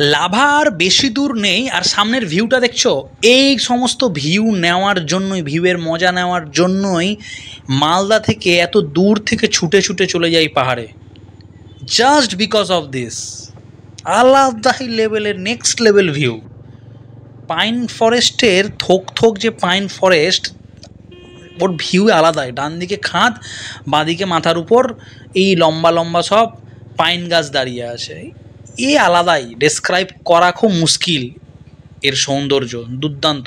Lava আর বেশি দূর নেই, আর সামনের ভিউটা দেখছো, এই সমস্ত ভিউ নেওয়ার জন্যই, ভিউয়ের মজা নেওয়ার জন্যই মালদা থেকে এত দূর থেকে ছুটে ছুটে চলে যাই পাহাড়ে, জাস্ট বিকজ অফ দিস আলাদাই লেভেলের নেক্সট লেভেল ভিউ। পাইন ফরেস্টের থোক থোক যে পাইন ফরেস্ট, ওর ভিউ আলাদাই। ডান দিকে খাদ, বাঁদিকে মাথার উপর এই লম্বা লম্বা সব পাইন গাছ দাঁড়িয়ে আছে। এ আলাদাই, ডেসক্রাইব করা খুব মুশকিল এর সৌন্দর্য, দুর্দান্ত।